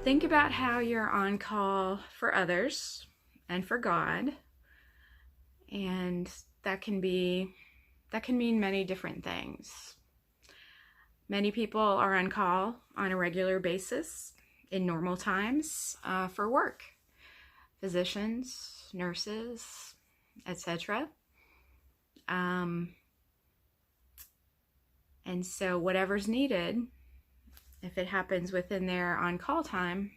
Think about how you're on call for others and for God. And that can mean many different things. Many people are on call on a regular basis in normal times for work. Physicians, nurses, etc. And so whatever's needed, if it happens within their on-call time,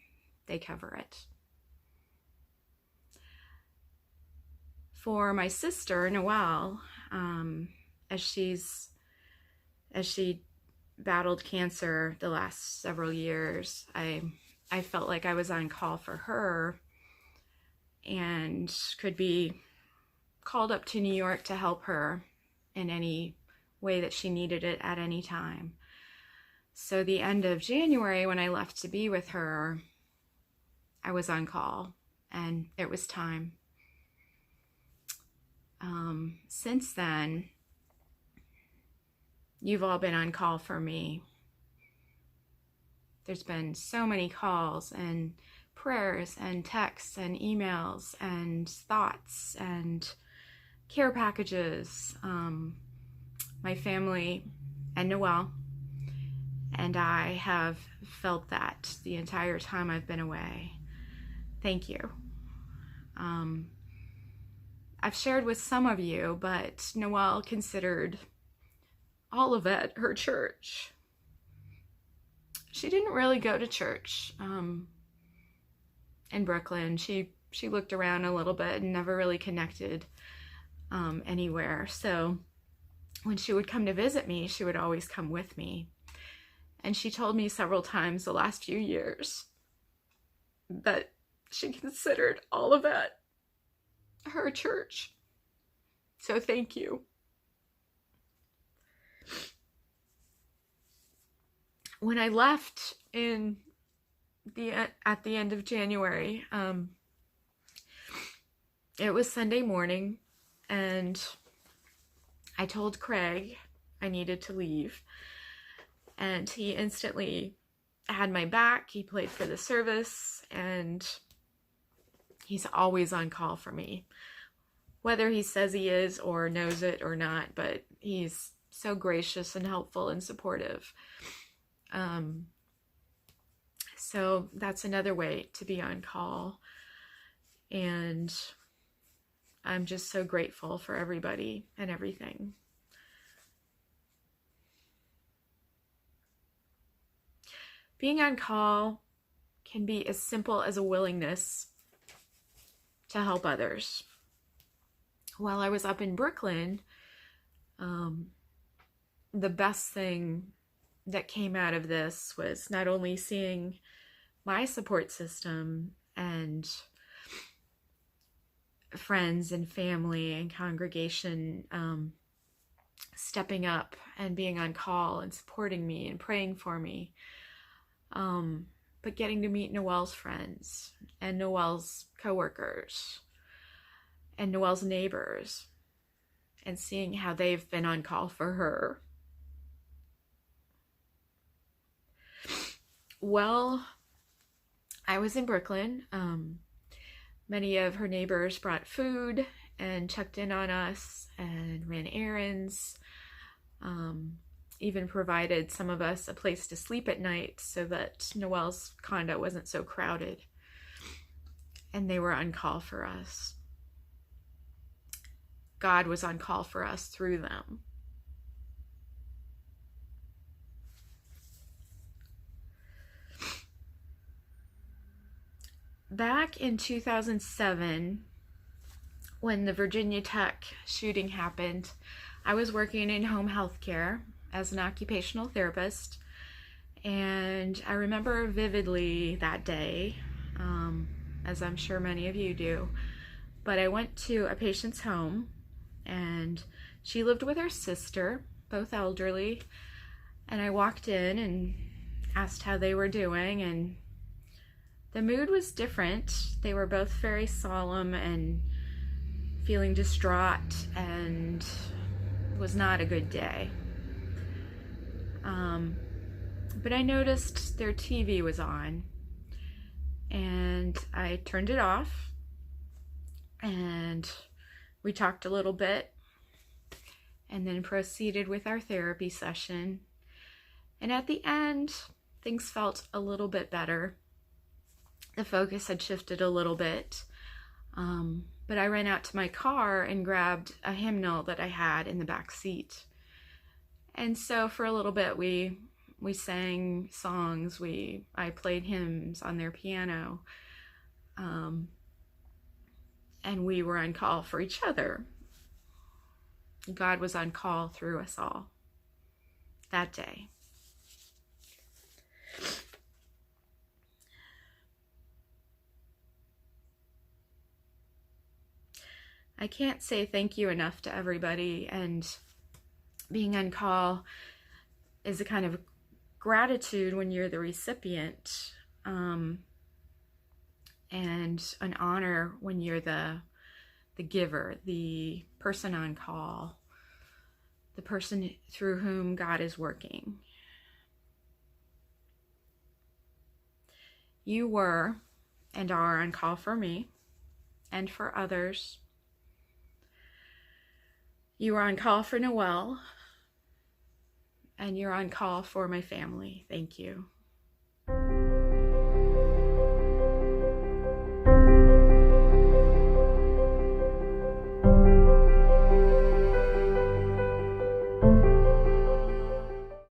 they cover it. For my sister, Noelle, as she battled cancer the last several years, I felt like I was on call for her and could be called up to New York to help her in any way that she needed it at any time. So the end of January, when I left to be with her, I was on call and it was time. Since then, you've all been on call for me. There's been so many calls and prayers and texts and emails and thoughts and care packages. My family and Noelle and I have felt that the entire time I've been away. Thank you. I've shared with some of you, but Noelle considered Olivet her church. She didn't really go to church in Brooklyn. She looked around a little bit and never really connected anywhere. So when she would come to visit me, she would always come with me. And she told me several times the last few years that she considered Olivet her church. So thank you. When I left at the end of January, it was Sunday morning, and I told Craig I needed to leave, and he instantly had my back. He played for the service, and he's always on call for me, whether he says he is or knows it or not, but he's so gracious and helpful and supportive. So that's another way to be on call. And I'm just so grateful for everybody and everything. Being on call can be as simple as a willingness to help others. While I was up in Brooklyn, the best thing that came out of this was not only seeing my support system and friends and family and congregation stepping up and being on call and supporting me and praying for me, but getting to meet Noelle's friends and Noelle's coworkers and Noelle's neighbors and seeing how they've been on call for her. Well, I was in Brooklyn. Many of her neighbors brought food and checked in on us and ran errands, even provided some of us a place to sleep at night so that Noelle's condo wasn't so crowded. And they were on call for us. God was on call for us through them. Back in 2007, when the Virginia Tech shooting happened, I was working in home health care as an occupational therapist, and I remember vividly that day, as I'm sure many of you do, but I went to a patient's home, and she lived with her sister, both elderly, and I walked in and asked how they were doing, and the mood was different. They were both very solemn and feeling distraught, and it was not a good day. But I noticed their TV was on, and I turned it off, and we talked a little bit, and then proceeded with our therapy session. And at the end, things felt a little bit better. The focus had shifted a little bit. But I ran out to my car and grabbed a hymnal that I had in the back seat. And so for a little bit, we sang songs. I played hymns on their piano. And we were on call for each other. God was on call through us all that day. I can't say thank you enough to everybody, and being on call is a kind of gratitude when you're the recipient, and an honor when you're the giver, the person on call, the person through whom God is working. You were and are on call for me and for others. You are on call for Noelle, and you're on call for my family. Thank you.